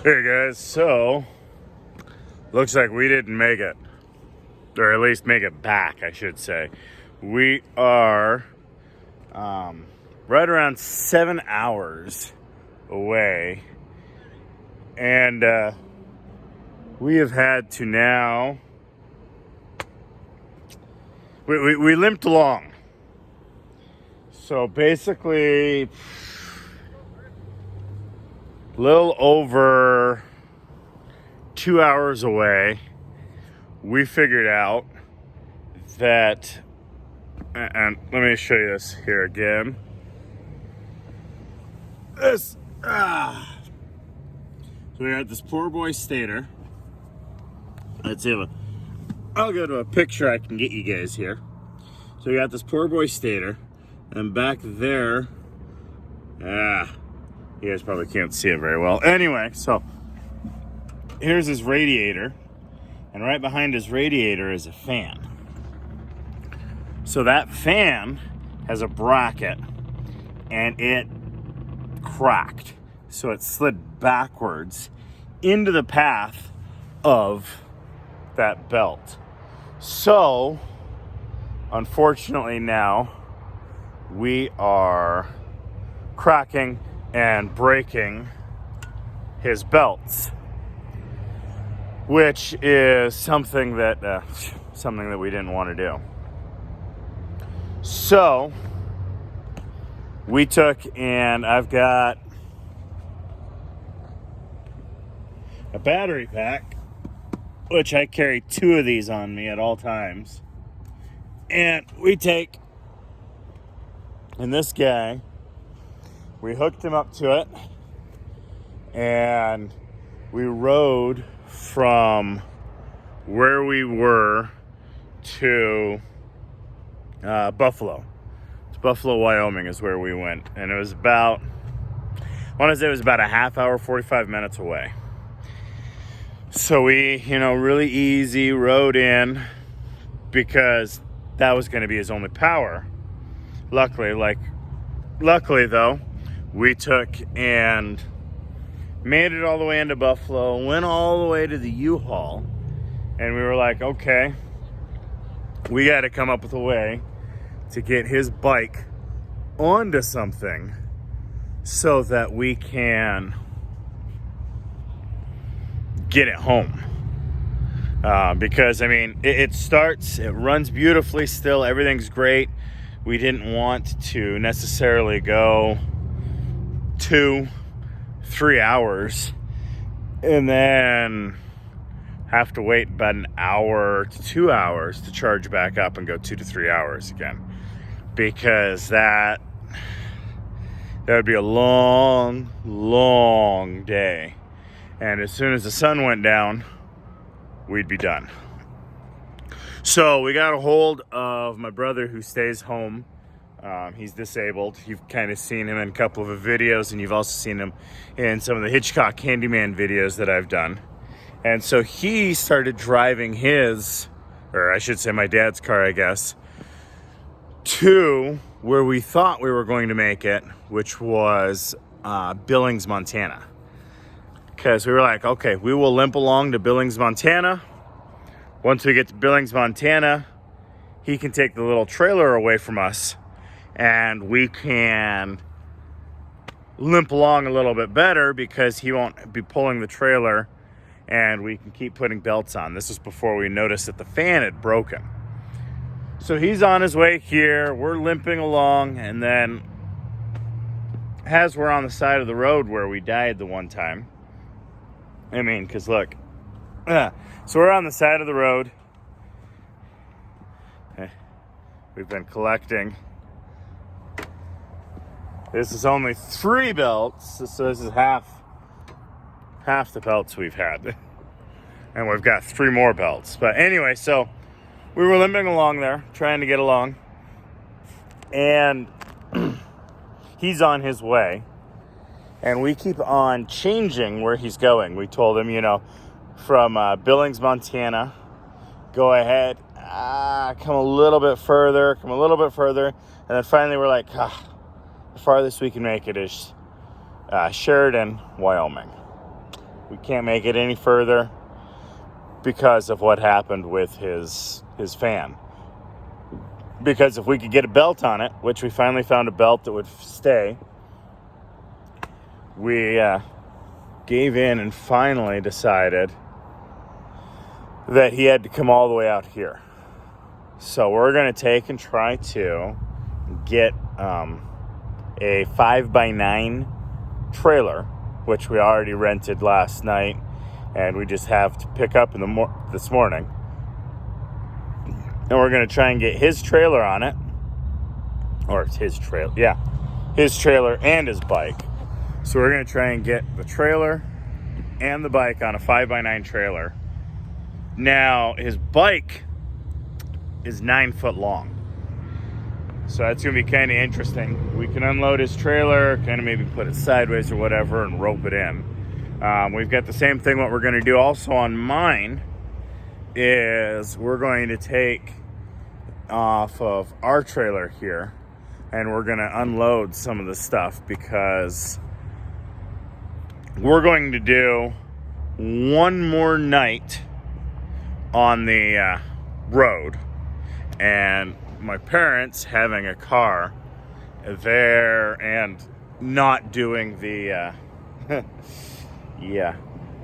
Hey guys, so looks like we didn't make it, or at least make it back, I should say. We are right around 7 hours away, and we have had to now. We limped along, so basically, a little over 2 hours away, we figured out that, and let me show you this here again. So we got this poor boy stator. Let's see, I'll go to a picture I can get you guys here. So we got this poor boy stator, and back there, you guys probably can't see it very well. Anyway, so here's his radiator, and right behind his radiator is a fan. So that fan has a bracket, and it cracked. So it slid backwards into the path of that belt. So, unfortunately now, we are cracking and breaking his belts, which is something that we didn't want to do. So we took, and I've got a battery pack, which I carry 2 of these on me at all times, and we take, and this guy, we hooked him up to it, and we rode from where we were to Buffalo. To Buffalo, Wyoming is where we went. And it was about, I want to say it was about a half hour, 45 minutes away. So we, really easy rode in because that was going to be his only power. Luckily though, we took and made it all the way into Buffalo, went all the way to the U-Haul, and we were like, okay, we got to come up with a way to get his bike onto something so that we can get it home. Because, it runs beautifully still, everything's great. We didn't want to necessarily go 2-3 hours and then have to wait about an hour to 2 hours to charge back up and go 2 to 3 hours again, because that would be a long day, and as soon as the sun went down, we'd be done. So we got a hold of my brother who stays home. He's disabled. You've kind of seen him in a couple of videos, and you've also seen him in some of the Hitchcock Handyman videos that I've done. And so he started driving his, or I should say my dad's car, I guess, to where we thought we were going to make it, which was Billings, Montana. Because we were like, okay, we will limp along to Billings, Montana. Once we get to Billings, Montana, he can take the little trailer away from us, and we can limp along a little bit better because he won't be pulling the trailer, and we can keep putting belts on. This was before we noticed that the fan had broken. So he's on his way here, we're limping along, and then as we're on the side of the road where we died the one time, because look, so we're on the side of the road. We've been collecting. This is only 3 belts, so this is half the belts we've had. And we've got 3 more belts. But anyway, so we were limping along there, trying to get along. And he's on his way. And we keep on changing where he's going. We told him, from Billings, Montana, go ahead, come a little bit further. And then finally we're like, the farthest we can make it is Sheridan, Wyoming. We can't make it any further because of what happened with his fan. Because if we could get a belt on it, which we finally found a belt that would stay, we gave in and finally decided that he had to come all the way out here. So we're going to take and try to get a 5x9 trailer, which we already rented last night, and we just have to pick up in this morning. And we're going to try and get his trailer on it. Or it's his trailer. Yeah. His trailer and his bike. So we're going to try and get the trailer and the bike on a 5x9 trailer. Now, his bike is 9 foot long. So that's going to be kind of interesting. We can unload his trailer, kind of maybe put it sideways or whatever and rope it in. We've got the same thing. What we're going to do also on mine is we're going to take off of our trailer here and we're going to unload some of the stuff because we're going to do one more night on the road. And my parents having a car there and not doing the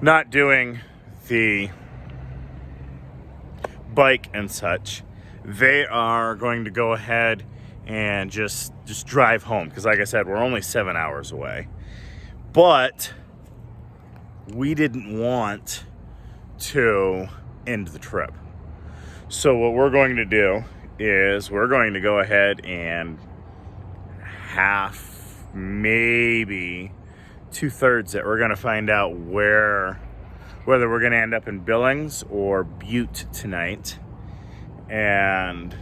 not doing the bike and such, they are going to go ahead and just drive home because, like I said, we're only 7 hours away. But we didn't want to end the trip. So what we're going to do is we're going to go ahead and half, maybe 2/3 it. We're going to find out whether we're going to end up in Billings or Butte tonight. And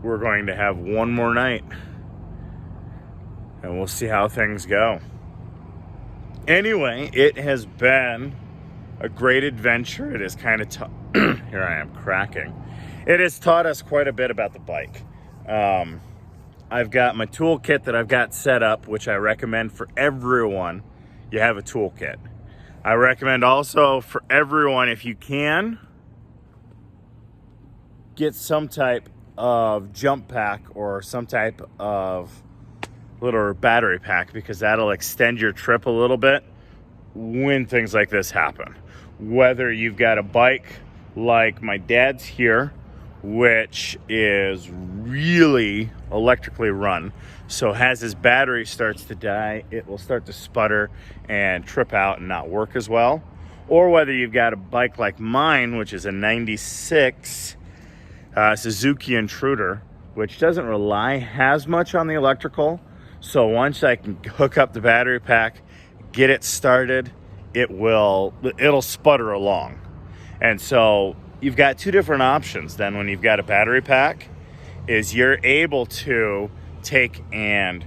we're going to have one more night. And we'll see how things go. Anyway, it has been a great adventure. It is kind of here I am cracking. It has taught us quite a bit about the bike. I've got my toolkit that I've got set up, which I recommend for everyone. You have a toolkit. I recommend also for everyone, if you can, get some type of jump pack or some type of little battery pack, because that'll extend your trip a little bit when things like this happen. Whether you've got a bike like my dad's here, which is really electrically run, so as his battery starts to die, it will start to sputter and trip out and not work as well. Or whether you've got a bike like mine, which is a 96 Suzuki Intruder, which doesn't rely as much on the electrical. So once I can hook up the battery pack, get it started, it'll sputter along. And so you've got two different options then when you've got a battery pack, is you're able to take and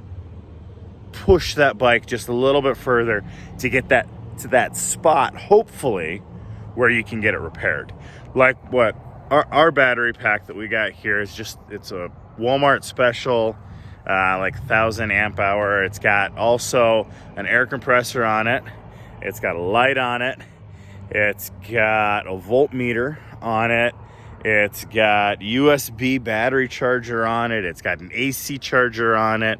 push that bike just a little bit further to get that to that spot, hopefully, where you can get it repaired. Like what our battery pack that we got here is it's a Walmart special, like 1,000 amp hour. It's got also an air compressor on it. It's got a light on it. It's got a voltmeter on it. It's got USB battery charger on it. It's got an AC charger on it.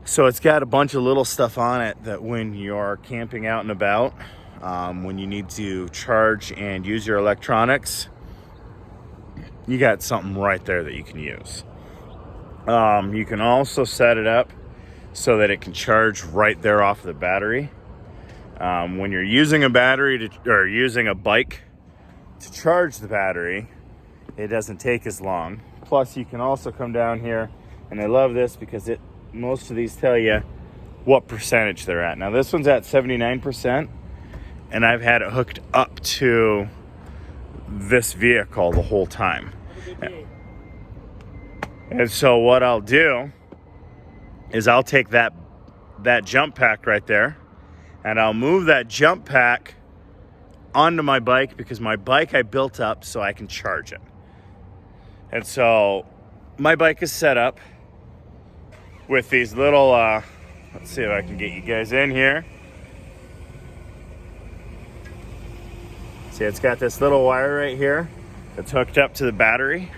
So it's got a bunch of little stuff on it that when you're camping out and about, when you need to charge and use your electronics, you got something right there that you can use. You can also set it up so that it can charge right there off the battery. When you're using a battery or using a bike to charge the battery, it doesn't take as long. Plus, you can also come down here, and I love this because most of these tell you what percentage they're at. Now, this one's at 79%, and I've had it hooked up to this vehicle the whole time. And so what I'll do is I'll take that jump pack right there, and I'll move that jump pack onto my bike, because my bike I built up so I can charge it. And so my bike is set up with these little, let's see if I can get you guys in here. See, it's got this little wire right here that's hooked up to the battery.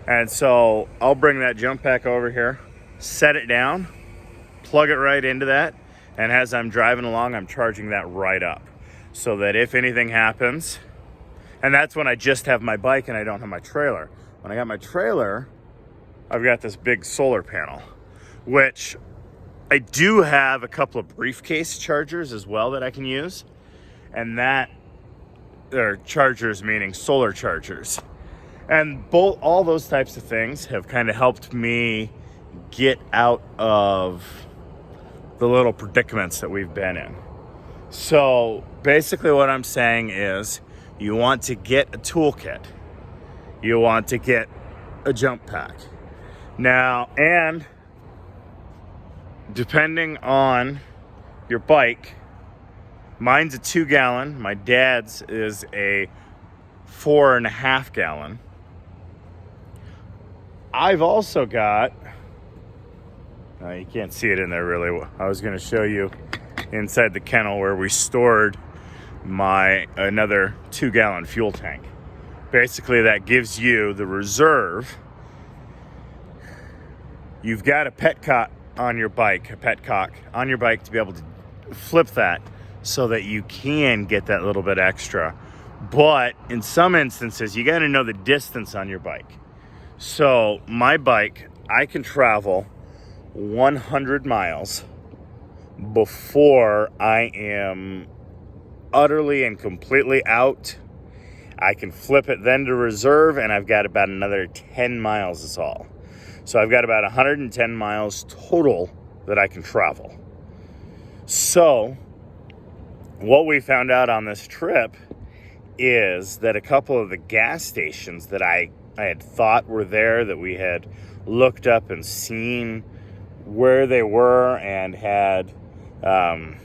And so I'll bring that jump pack over here, set it down, plug it right into that, and as I'm driving along, I'm charging that right up. So that if anything happens, and that's when I just have my bike and I don't have my trailer. When I got my trailer, I've got this big solar panel, which I do have a couple of briefcase chargers as well that I can use. And that, they're chargers meaning solar chargers. And all those types of things have kind of helped me get out of the little predicaments that we've been in. So basically what I'm saying is you want to get a toolkit. You want to get a jump pack. Now, and depending on your bike, mine's a 2-gallon. My dad's is a 4.5-gallon. I've also got, you can't see it in there really. I was going to show you inside the kennel where we stored another 2-gallon fuel tank. Basically, that gives you the reserve. You've got a petcock on your bike to be able to flip that so that you can get that little bit extra. But in some instances, you got to know the distance on your bike. So my bike, I can travel 100 miles before I am utterly and completely out. I can flip it then to reserve, and I've got about another 10 miles is all. So I've got about 110 miles total that I can travel. So what we found out on this trip is that a couple of the gas stations that I had thought were there, that we had looked up and seen where they were and had a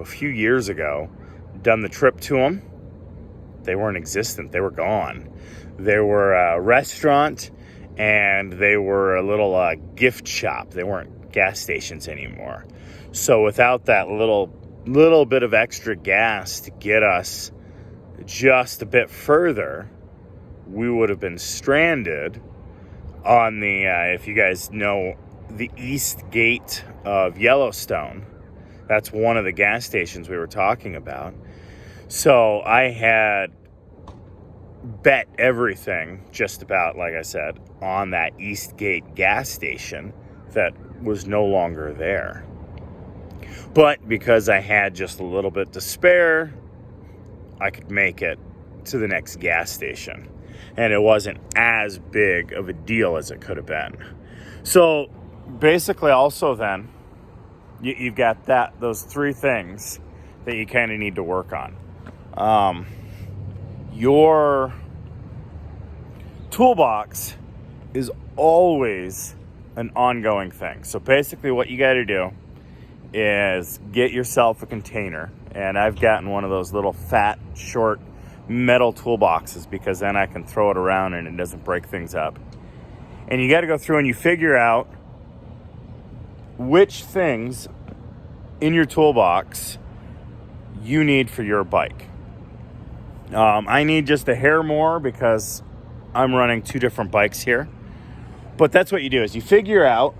few years ago done the trip to them, they weren't existent. They were gone. They were a restaurant and they were a little gift shop. They weren't gas stations anymore. So without that little bit of extra gas to get us just a bit further, we would have been stranded on the, if you guys know, the east gate of Yellowstone. That's one of the gas stations we were talking about. So I had bet everything, just about, like I said, on that east gate gas station that was no longer there. But because I had just a little bit to spare, I could make it to the next gas station. And it wasn't as big of a deal as it could have been. So basically also then, you've got those three things that you kind of need to work on. Your toolbox is always an ongoing thing. So basically what you got to do is get yourself a container. And I've gotten one of those little fat, short metal toolboxes because then I can throw it around and it doesn't break things up. And you got to go through and you figure out which things in your toolbox you need for your bike. I need just a hair more because I'm running two different bikes here. But that's what you do, is you figure out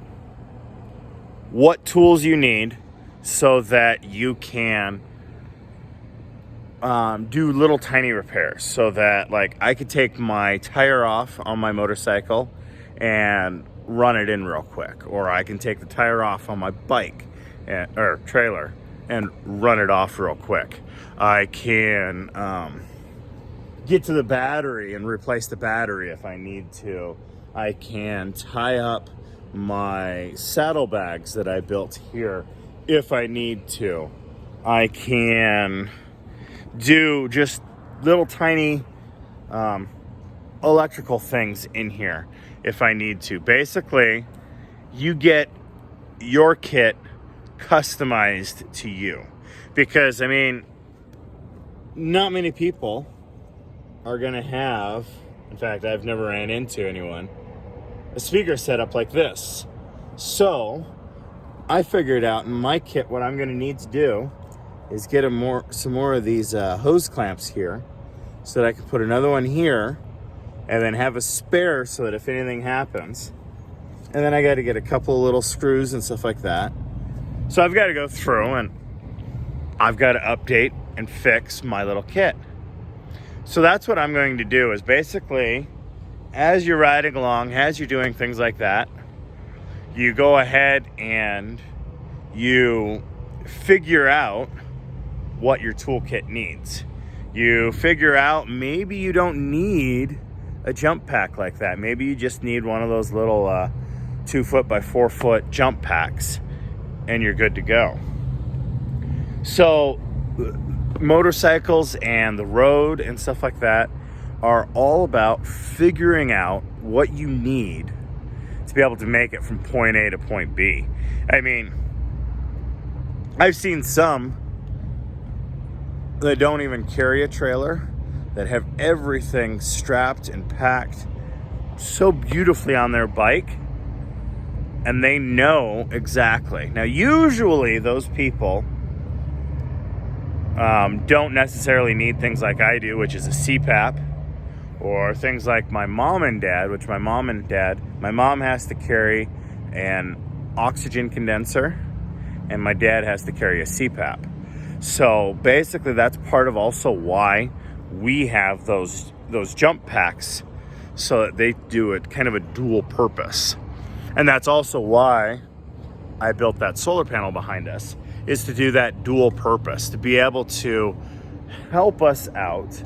what tools you need so that you can do little tiny repairs. So that, like, I could take my tire off on my motorcycle and run it in real quick. Or I can take the tire off on my bike or trailer and run it off real quick. I can get to the battery and replace the battery if I need to. I can tie up my saddlebags that I built here if I need to. I can do just little tiny electrical things in here if I need to. Basically, you get your kit customized to you. Because, I mean, not many people are going to have, in fact, I've never ran into anyone, a speaker setup like this. So I figured out in my kit what I'm going to need to do is get some more of these hose clamps here so that I can put another one here and then have a spare so that if anything happens. And then I got to get a couple of little screws and stuff like that. So I've got to go through and I've got to update and fix my little kit. So that's what I'm going to do, is basically, as you're riding along, as you're doing things like that, you go ahead and you figure out what your toolkit needs. You figure out maybe you don't need a jump pack like that. Maybe you just need one of those little 2 foot by 4 foot jump packs and you're good to go. So motorcycles and the road and stuff like that are all about figuring out what you need to be able to make it from point A to point B. I mean, I've seen some that don't even carry a trailer, that have everything strapped and packed so beautifully on their bike, and they know exactly. Now, usually those people don't necessarily need things like I do, which is a CPAP, or things like my mom and dad, my mom has to carry an oxygen condenser, and my dad has to carry a CPAP. So basically that's part of also why we have those jump packs, so that they do it kind of a dual purpose. And that's also why I built that solar panel behind us, is to do that dual purpose, to be able to help us out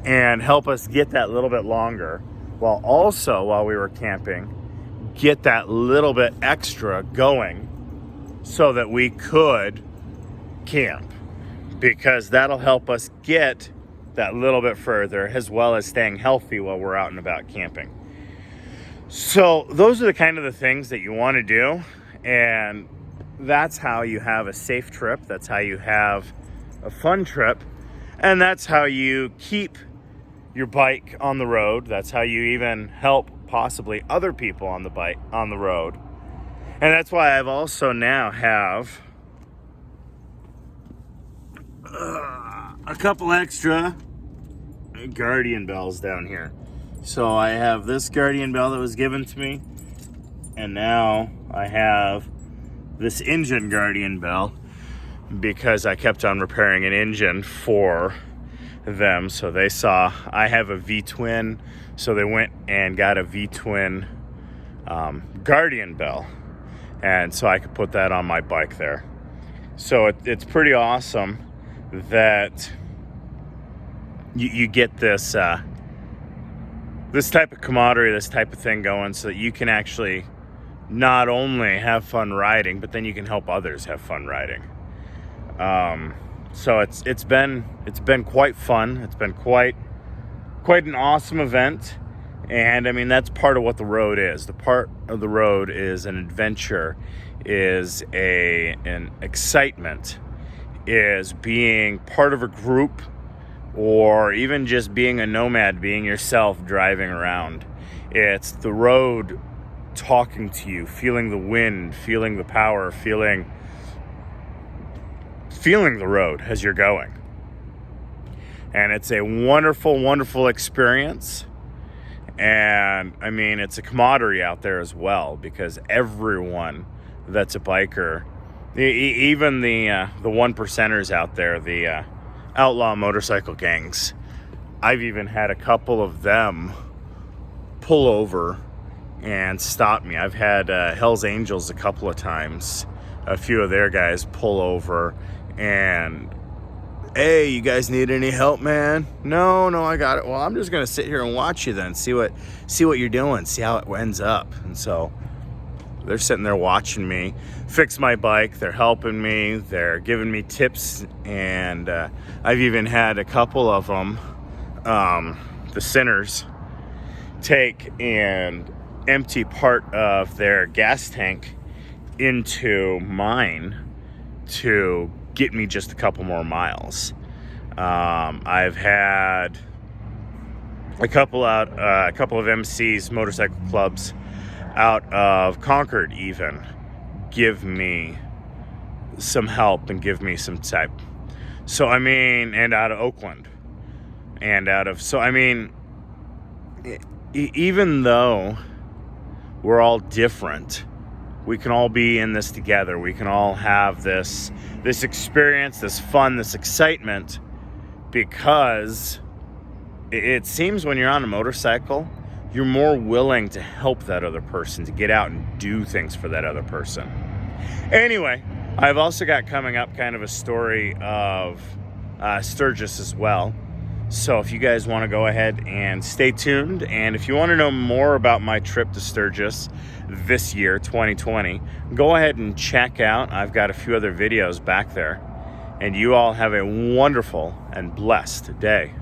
and help us get that little bit longer, while also, while we were camping, get that little bit extra going so that we could camp, because that'll help us get that little bit further, as well as staying healthy while we're out and about camping. So those are the kind of the things that you want to do, and that's how you have a safe trip. That's how you have a fun trip, and that's how you keep your bike on the road. That's how you even help possibly other people on the road. And that's why I've also now have a couple extra Guardian bells down here. So I have this Guardian bell that was given to me, and now I have this engine Guardian bell, because I kept on repairing an engine for them. So they saw I have a V-twin, so they went and got a V-twin Guardian bell, and so I could put that on my bike there. So it's pretty awesome that you get this this type of camaraderie, this type of thing going, so that you can actually not only have fun riding, but then you can help others have fun riding. So it's been quite fun. It's been quite an awesome event. And I mean, that's part of what the road is. The part of the road is an adventure, is an excitement, is being part of a group, or even just being a nomad, being yourself, driving around. It's the road talking to you, feeling the wind, feeling the power, feeling the road as you're going. And it's a wonderful, wonderful experience. And I mean, it's a camaraderie out there as well, because everyone that's a biker, even the one percenters out there, the outlaw motorcycle gangs, I've even had a couple of them pull over and stop me. I've had Hell's Angels a couple of times, a few of their guys pull over and, hey, you guys need any help, man? No, I got it. Well, I'm just gonna sit here and watch you then, see what you're doing, see how it ends up. And so they're sitting there watching me fix my bike. They're helping me. They're giving me tips. And I've even had a couple of them, the sinners, take and empty part of their gas tank into mine to get me just a couple more miles. I've had a couple of MCs, motorcycle clubs out of Concord even give me some help and give me some type. So I mean, and out of Oakland. and out of, so I mean, even though we're all different, we can all be in this together. We can all have this experience, this fun, this excitement, because it seems when you're on a motorcycle, you're more willing to help that other person, to get out and do things for that other person. Anyway, I've also got coming up kind of a story of Sturgis as well. So if you guys want to go ahead and stay tuned, and if you want to know more about my trip to Sturgis this year, 2020, go ahead and check out. I've got a few other videos back there. And you all have a wonderful and blessed day.